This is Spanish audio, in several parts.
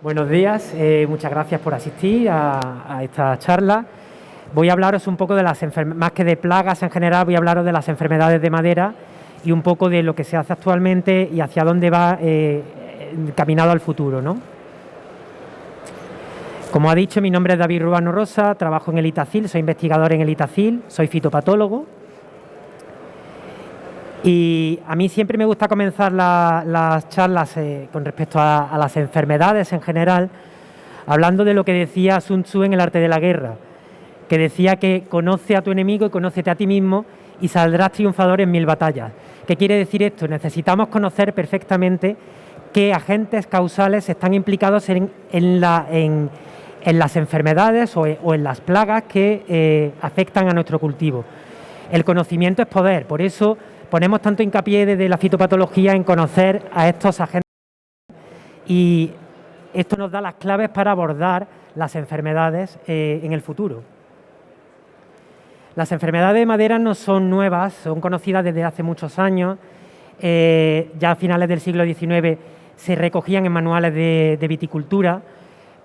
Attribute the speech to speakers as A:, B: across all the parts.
A: Buenos días, muchas gracias por asistir a esta charla. Voy a hablaros un poco de las enfermedades, más que de plagas en general, voy a hablaros de las enfermedades de madera y un poco de lo que se hace actualmente y hacia dónde va encaminado al futuro, ¿no? Como ha dicho, mi nombre es David Ruano Rosa, trabajo en el ITACIL, soy investigador en el ITACIL, soy fitopatólogo. Y a mí siempre me gusta comenzar las charlas con respecto a las enfermedades en general, hablando de lo que decía Sun Tzu en El arte de la guerra, que decía que conoce a tu enemigo y conócete a ti mismo y saldrás triunfador en 1000 batallas. ¿Qué quiere decir esto? Necesitamos conocer perfectamente qué agentes causales están implicados en las enfermedades o en las plagas que afectan a nuestro cultivo. El conocimiento es poder, por eso ponemos tanto hincapié desde la fitopatología en conocer a estos agentes y esto nos da las claves para abordar las enfermedades en el futuro. Las enfermedades de madera no son nuevas, son conocidas desde hace muchos años. Ya a finales del siglo XIX se recogían en manuales de viticultura,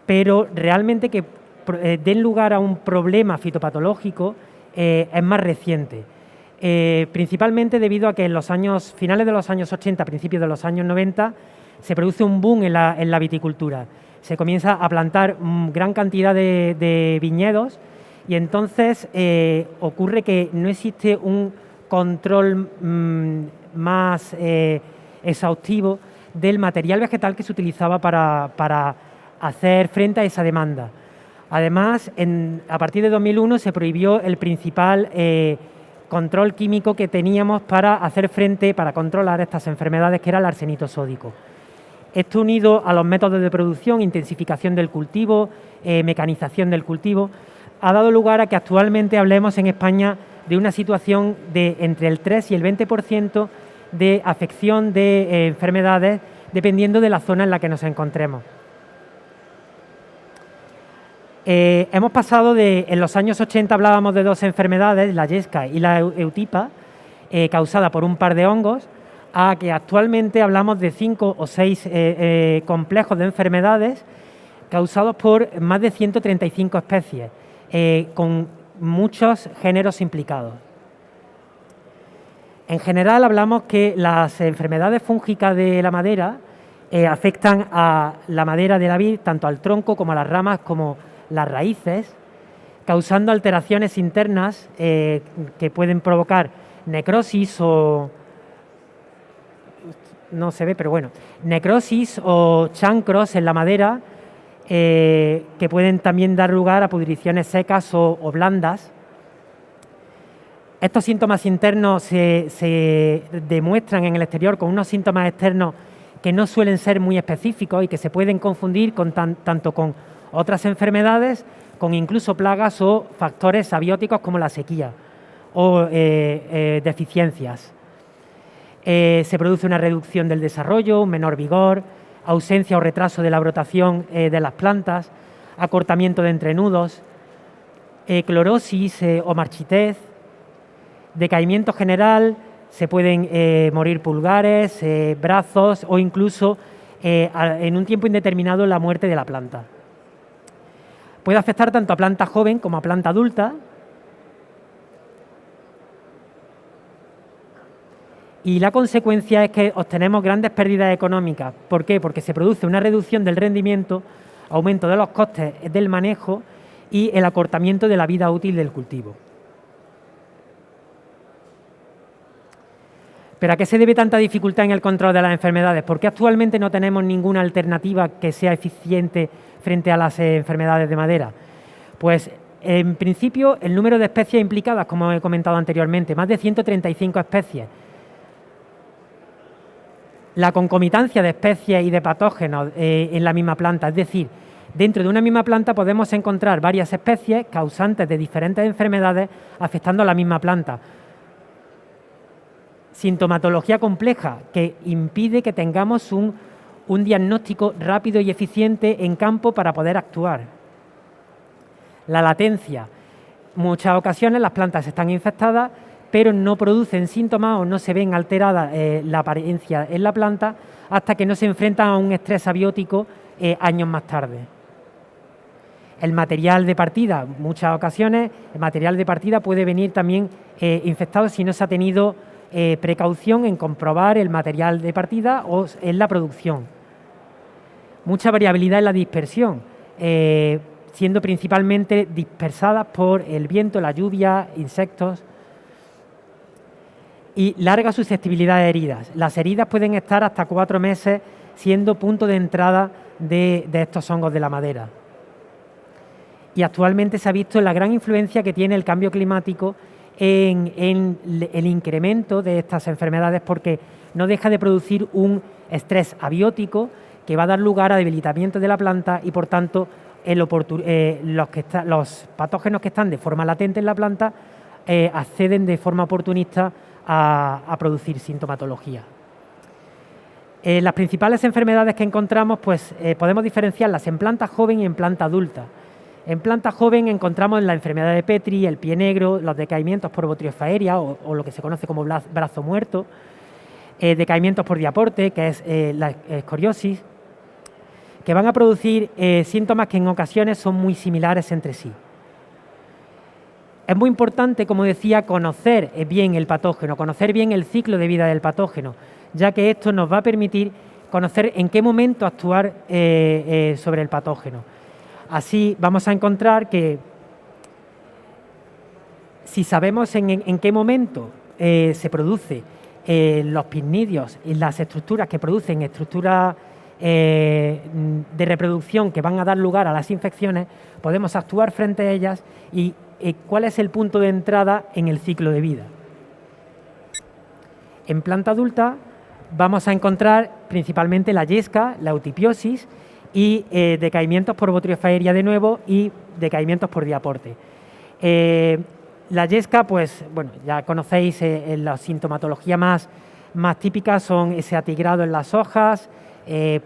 A: pero realmente que den lugar a un problema fitopatológico es más reciente. Principalmente debido a que en los finales de los años 80, principios de los años 90, se produce un boom en la viticultura. Se comienza a plantar gran cantidad de viñedos y entonces ocurre que no existe un control más exhaustivo del material vegetal que se utilizaba para hacer frente a esa demanda. Además, a partir de 2001 se prohibió el principal control químico que teníamos para hacer frente, para controlar estas enfermedades, que era el arsenito sódico. Esto unido a los métodos de producción, intensificación del cultivo, mecanización del cultivo, ha dado lugar a que actualmente hablemos en España de una situación de entre el 3 y el 20% de afección de enfermedades dependiendo de la zona en la que nos encontremos. Hemos pasado en los años 80 hablábamos de dos enfermedades, la yesca y la eutipa, causada por un par de hongos, a que actualmente hablamos de 5 o 6 complejos de enfermedades causados por más de 135 especies, con muchos géneros implicados. En general hablamos que las enfermedades fúngicas de la madera afectan a la madera de la vid, tanto al tronco como a las ramas como las raíces, causando alteraciones internas que pueden provocar necrosis o... no se ve, pero bueno, necrosis o chancros en la madera que pueden también dar lugar a pudriciones secas o blandas. Estos síntomas internos se demuestran en el exterior con unos síntomas externos que no suelen ser muy específicos y que se pueden confundir tanto con otras enfermedades, con incluso plagas o factores abióticos como la sequía o deficiencias. Se produce una reducción del desarrollo, un menor vigor, ausencia o retraso de la brotación de las plantas, acortamiento de entrenudos, clorosis o marchitez, decaimiento general, se pueden morir pulgares, brazos o incluso en un tiempo indeterminado la muerte de la planta. Puede afectar tanto a planta joven como a planta adulta. Y la consecuencia es que obtenemos grandes pérdidas económicas. ¿Por qué? Porque se produce una reducción del rendimiento, aumento de los costes del manejo y el acortamiento de la vida útil del cultivo. ¿Pero a qué se debe tanta dificultad en el control de las enfermedades? ¿Por qué actualmente no tenemos ninguna alternativa que sea eficiente frente a las enfermedades de madera? Pues en principio el número de especies implicadas, como he comentado anteriormente, más de 135 especies. La concomitancia de especies y de patógenos en la misma planta, es decir, dentro de una misma planta podemos encontrar varias especies causantes de diferentes enfermedades afectando a la misma planta. Sintomatología compleja que impide que tengamos un diagnóstico rápido y eficiente en campo para poder actuar. La latencia. En muchas ocasiones las plantas están infectadas, pero no producen síntomas o no se ven alteradas la apariencia en la planta hasta que no se enfrentan a un estrés abiótico años más tarde. El material de partida, en muchas ocasiones, el material de partida puede venir también infectado si no se ha tenido precaución en comprobar el material de partida o en la producción. Mucha variabilidad en la dispersión, siendo principalmente dispersadas por el viento, la lluvia, insectos. Y larga susceptibilidad a heridas. Las heridas pueden estar hasta 4 meses siendo punto de entrada de estos hongos de la madera. Y actualmente se ha visto la gran influencia que tiene el cambio climático en el incremento de estas enfermedades, porque no deja de producir un estrés abiótico que va a dar lugar a debilitamiento de la planta y, por tanto, los patógenos que están de forma latente en la planta acceden de forma oportunista a producir sintomatología. Las principales enfermedades que encontramos, pues podemos diferenciarlas en planta joven y en planta adulta. En planta joven encontramos la enfermedad de Petri, el pie negro, los decaimientos por botriofa aérea o lo que se conoce como brazo muerto, decaimientos por diaporte, que es la escoriosis, que van a producir síntomas que en ocasiones son muy similares entre sí. Es muy importante, como decía, conocer bien el patógeno, conocer bien el ciclo de vida del patógeno, ya que esto nos va a permitir conocer en qué momento actuar sobre el patógeno. Así vamos a encontrar que si sabemos en qué momento se produce los pinnidios y las estructuras que producen estructuras de reproducción que van a dar lugar a las infecciones, podemos actuar frente a ellas y cuál es el punto de entrada en el ciclo de vida. En planta adulta vamos a encontrar principalmente la yesca, la eutipiosis y decaimientos por botriofa aérea de nuevo y decaimientos por diaporte. La yesca, pues bueno, ya conocéis la sintomatología más típicas son ese atigrado en las hojas,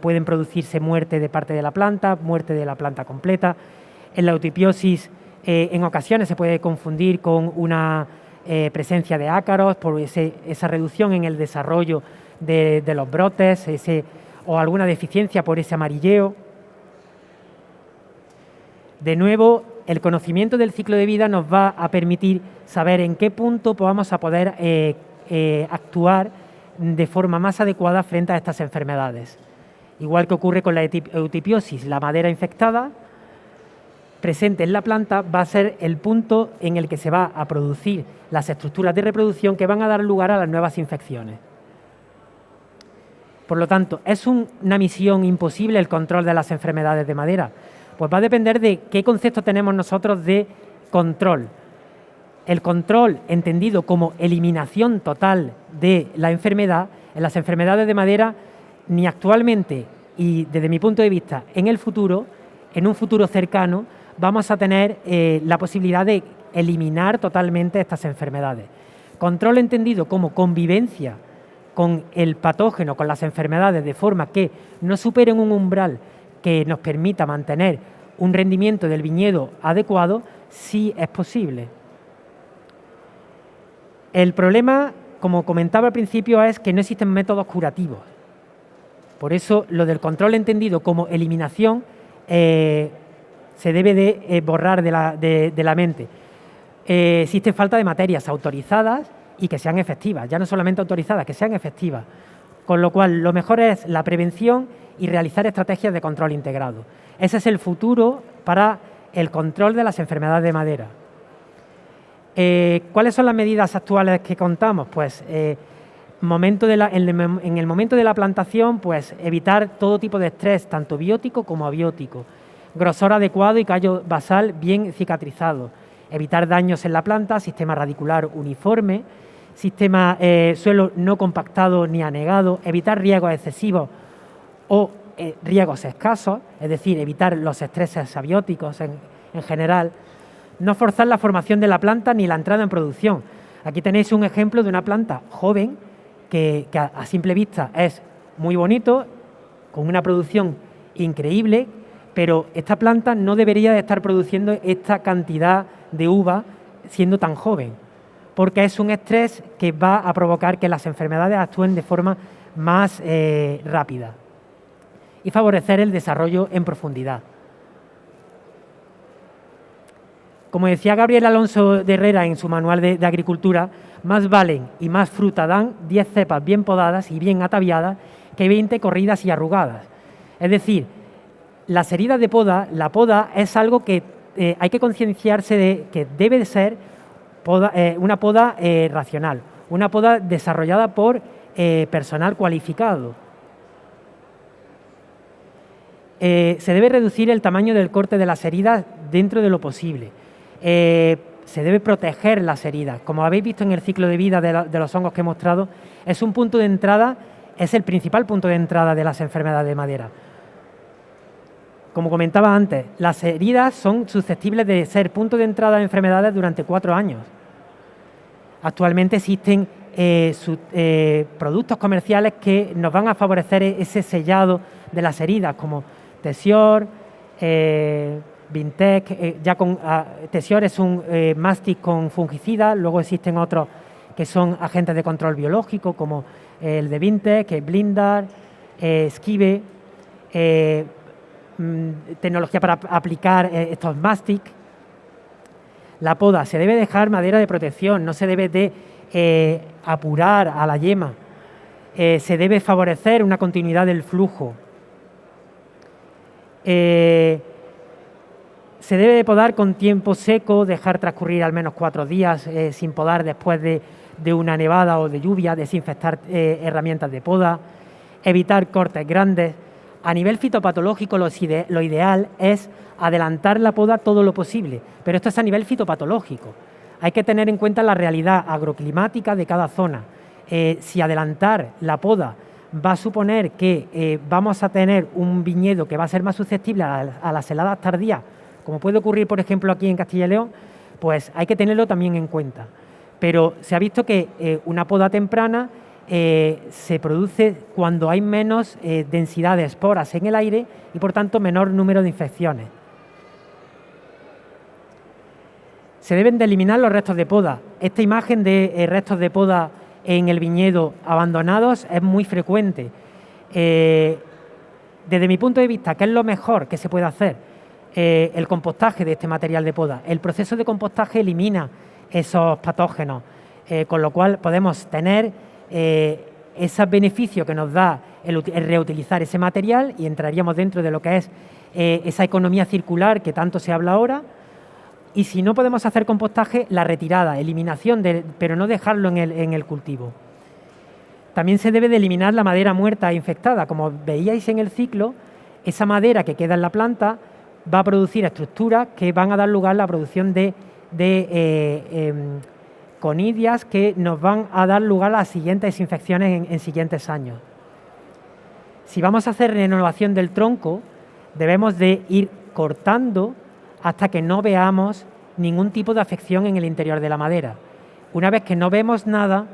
A: pueden producirse muerte de parte de la planta, muerte de la planta completa. En la eutipiosis en ocasiones se puede confundir con una presencia de ácaros por esa reducción en el desarrollo de los brotes o alguna deficiencia por ese amarilleo. De nuevo, el conocimiento del ciclo de vida nos va a permitir saber en qué punto vamos a poder actuar de forma más adecuada frente a estas enfermedades. Igual que ocurre con la eutipiosis, la madera infectada presente en la planta va a ser el punto en el que se va a producir las estructuras de reproducción que van a dar lugar a las nuevas infecciones. Por lo tanto, ¿es una misión imposible el control de las enfermedades de madera? Pues va a depender de qué concepto tenemos nosotros de control. El control, entendido como eliminación total de la enfermedad, en las enfermedades de madera, ni actualmente y desde mi punto de vista en el futuro, en un futuro cercano, vamos a tener la posibilidad de eliminar totalmente estas enfermedades. Control entendido como convivencia con el patógeno, con las enfermedades, de forma que no superen un umbral que nos permita mantener un rendimiento del viñedo adecuado, sí es posible. El problema, como comentaba al principio, es que no existen métodos curativos. Por eso lo del control entendido como eliminación se debe de borrar de la mente. Existe falta de materias autorizadas y que sean efectivas, ya no solamente autorizadas, que sean efectivas. Con lo cual, lo mejor es la prevención y realizar estrategias de control integrado. Ese es el futuro para el control de las enfermedades de madera. ¿Cuáles son las medidas actuales que contamos? Pues en el momento de la plantación, pues evitar todo tipo de estrés, tanto biótico como abiótico. Grosor adecuado y callo basal bien cicatrizado. Evitar daños en la planta, sistema radicular uniforme, sistema suelo no compactado ni anegado, evitar riegos excesivos o riegos escasos, es decir, evitar los estreses abióticos en general. No forzar la formación de la planta ni la entrada en producción. Aquí tenéis un ejemplo de una planta joven que a simple vista es muy bonito, con una producción increíble, pero esta planta no debería de estar produciendo esta cantidad de uva siendo tan joven, porque es un estrés que va a provocar que las enfermedades actúen de forma más rápida. y favorecer el desarrollo en profundidad. Como decía Gabriel Alonso de Herrera en su manual de agricultura, más valen y más fruta dan 10 cepas bien podadas y bien ataviadas que 20 corridas y arrugadas. Es decir, las heridas de poda, la poda es algo que hay que concienciarse de que debe de ser una poda racional, una poda desarrollada por personal cualificado. Se debe reducir el tamaño del corte de las heridas dentro de lo posible. Se debe proteger las heridas. Como habéis visto en el ciclo de vida de los hongos que he mostrado, es un punto de entrada, es el principal punto de entrada de las enfermedades de madera. Como comentaba antes, las heridas son susceptibles de ser punto de entrada de enfermedades durante 4 años. Actualmente existen productos comerciales que nos van a favorecer ese sellado de las heridas, como Tesior, Vintec. Tesior es un mástic con fungicida, luego existen otros que son agentes de control biológico, como el de Vintec, Blindar, Skive, tecnología para aplicar estos mástic. La poda, se debe dejar madera de protección, no se debe de apurar a la yema, se debe favorecer una continuidad del flujo. Se debe de podar con tiempo seco, dejar transcurrir al menos 4 días sin podar después de una nevada o de lluvia, desinfectar herramientas de poda, evitar cortes grandes. A nivel fitopatológico lo ideal es adelantar la poda todo lo posible, pero esto es a nivel fitopatológico. Hay que tener en cuenta la realidad agroclimática de cada zona. Si adelantar la poda va a suponer que vamos a tener un viñedo que va a ser más susceptible a las heladas tardías, como puede ocurrir, por ejemplo, aquí en Castilla y León, pues hay que tenerlo también en cuenta. Pero se ha visto que una poda temprana se produce cuando hay menos densidad de esporas en el aire y, por tanto, menor número de infecciones. Se deben de eliminar los restos de poda. Esta imagen de restos de poda en el viñedo abandonados es muy frecuente. Desde mi punto de vista, ¿qué es lo mejor que se puede hacer? El compostaje de este material de poda. El proceso de compostaje elimina esos patógenos, con lo cual podemos tener esos beneficios que nos da el reutilizar ese material y entraríamos dentro de lo que es esa economía circular que tanto se habla ahora. Y si no podemos hacer compostaje, la retirada, eliminación, pero no dejarlo en el cultivo. También se debe de eliminar la madera muerta e infectada. Como veíais en el ciclo, esa madera que queda en la planta va a producir estructuras que van a dar lugar a la producción de conidias que nos van a dar lugar a las siguientes infecciones en siguientes años. Si vamos a hacer renovación del tronco, debemos de ir cortando hasta que no veamos ningún tipo de afección en el interior de la madera. Una vez que no vemos nada,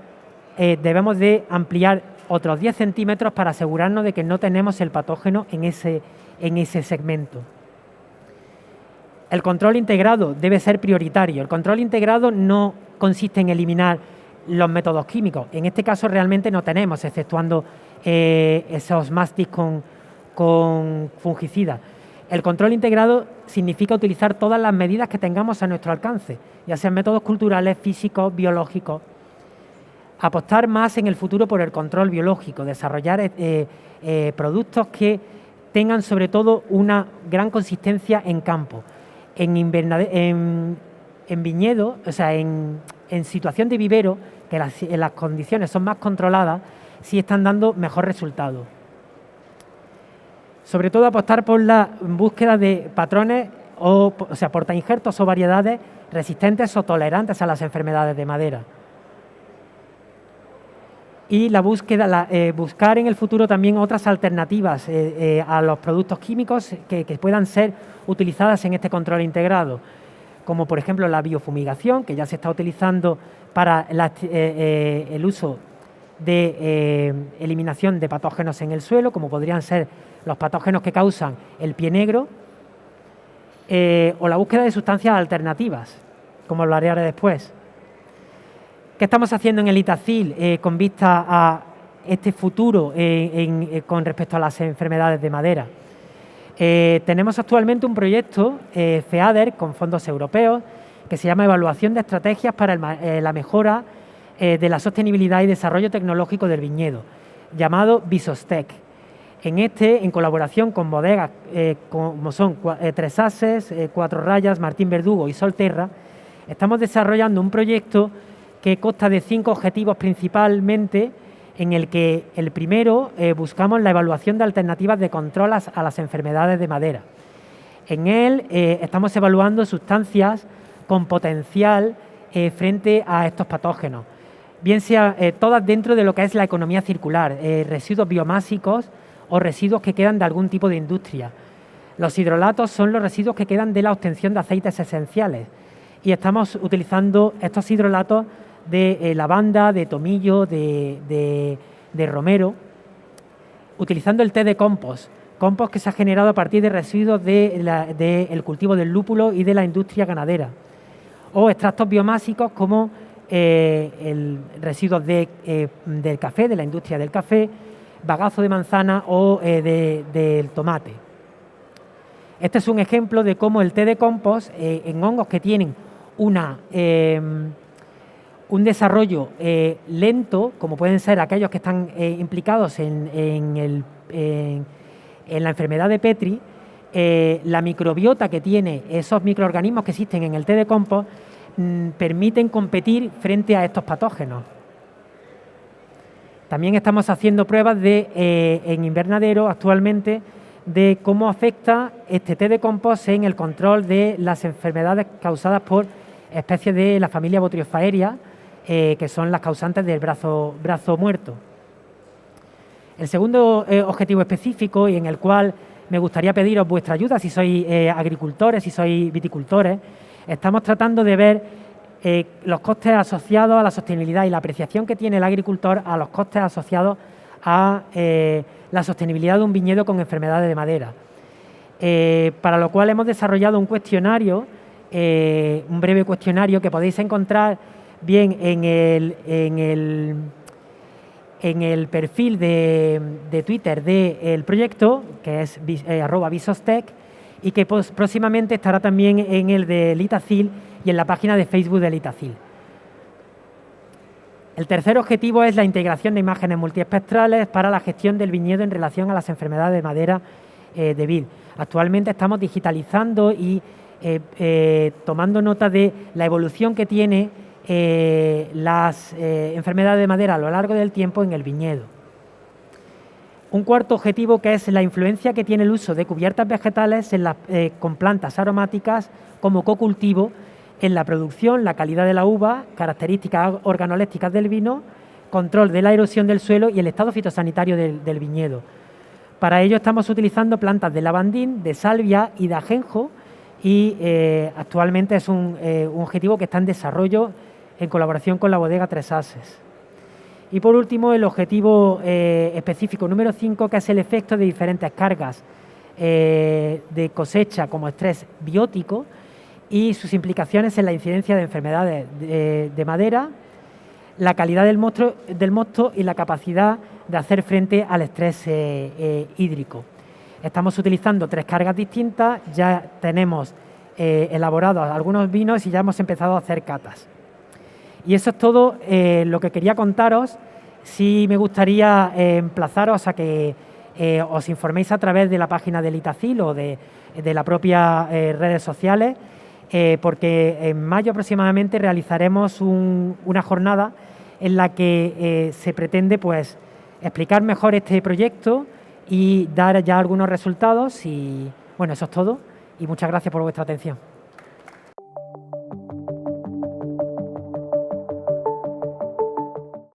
A: debemos de ampliar otros 10 centímetros para asegurarnos de que no tenemos el patógeno en ese segmento. El control integrado debe ser prioritario. El control integrado no consiste en eliminar los métodos químicos. En este caso realmente no tenemos, exceptuando esos mástic con fungicidas. El control integrado significa utilizar todas las medidas que tengamos a nuestro alcance, ya sean métodos culturales, físicos, biológicos. Apostar más en el futuro por el control biológico, desarrollar productos que tengan sobre todo una gran consistencia en campo. En viñedo, o sea, en situación de vivero, que las condiciones son más controladas, sí están dando mejor resultado. Sobre todo apostar por la búsqueda de patrones, o sea, portainjertos o variedades resistentes o tolerantes a las enfermedades de madera. Y la búsqueda, buscar en el futuro también otras alternativas a los productos químicos que puedan ser utilizadas en este control integrado, como por ejemplo la biofumigación, que ya se está utilizando para el uso de eliminación de patógenos en el suelo, como podrían ser los patógenos que causan el pie negro, o la búsqueda de sustancias alternativas, como hablaré ahora después. ¿Qué estamos haciendo en el Itacil con vista a este futuro con respecto a las enfermedades de madera. Tenemos actualmente un proyecto FEADER con fondos europeos que se llama Evaluación de Estrategias para la Mejora de la Sostenibilidad y Desarrollo Tecnológico del Viñedo, llamado Visostec. En colaboración con bodegas como son Tres Ases, Cuatro Rayas, Martín Verdugo y Solterra, estamos desarrollando un proyecto que consta de 5 objetivos principalmente, en el que el primero buscamos la evaluación de alternativas de control a las enfermedades de madera. En él estamos evaluando sustancias con potencial frente a estos patógenos, bien sea todas dentro de lo que es la economía circular, residuos biomásicos o residuos que quedan de algún tipo de industria. Los hidrolatos son los residuos que quedan de la obtención de aceites esenciales y estamos utilizando estos hidrolatos de lavanda, de tomillo, de romero, utilizando el té de compost que se ha generado a partir de residuos del cultivo del lúpulo y de la industria ganadera, o extractos biomásicos como residuos del café, de la industria del café, bagazo de manzana o del tomate. Este es un ejemplo de cómo el té de compost en hongos que tienen un desarrollo lento, como pueden ser aquellos que están implicados en la enfermedad de Petri, la microbiota que tiene esos microorganismos que existen en el té de compost permiten competir frente a estos patógenos. También estamos haciendo pruebas en invernadero actualmente de cómo afecta este té de compost en el control de las enfermedades causadas por especies de la familia Botryophaeria, que son las causantes del brazo muerto. El segundo objetivo específico, y en el cual me gustaría pediros vuestra ayuda si sois agricultores, si sois viticultores, estamos tratando de ver los costes asociados a la sostenibilidad y la apreciación que tiene el agricultor a los costes asociados a la sostenibilidad de un viñedo con enfermedades de madera. Para lo cual hemos desarrollado un cuestionario, un breve cuestionario que podéis encontrar bien en el perfil de Twitter del proyecto, que es @Visostec, y que próximamente estará también en el de Litacil y en la página de Facebook de Litacil. El tercer objetivo es la integración de imágenes multiespectrales para la gestión del viñedo en relación a las enfermedades de madera de vid. Actualmente estamos digitalizando y tomando nota de la evolución que tiene las enfermedades de madera a lo largo del tiempo en el viñedo. Un cuarto objetivo, que es la influencia que tiene el uso de cubiertas vegetales con plantas aromáticas como cocultivo en la producción, la calidad de la uva, características organolépticas del vino, control de la erosión del suelo y el estado fitosanitario del viñedo. Para ello estamos utilizando plantas de lavandín, de salvia y de ajenjo, y actualmente es un objetivo que está en desarrollo en colaboración con la bodega Tres Ases. Y por último, el objetivo específico número 5, que es el efecto de diferentes cargas de cosecha como estrés biótico y sus implicaciones en la incidencia de enfermedades de madera, la calidad del mosto y la capacidad de hacer frente al estrés hídrico. Estamos utilizando 3 cargas distintas, ya tenemos elaborados algunos vinos y ya hemos empezado a hacer catas. Y eso es todo lo que quería contaros. Sí me gustaría emplazaros a que os informéis a través de la página del Litacil o de las propias redes sociales, porque en mayo aproximadamente realizaremos una jornada en la que se pretende pues explicar mejor este proyecto y dar ya algunos resultados. Y bueno, eso es todo y muchas gracias por vuestra atención.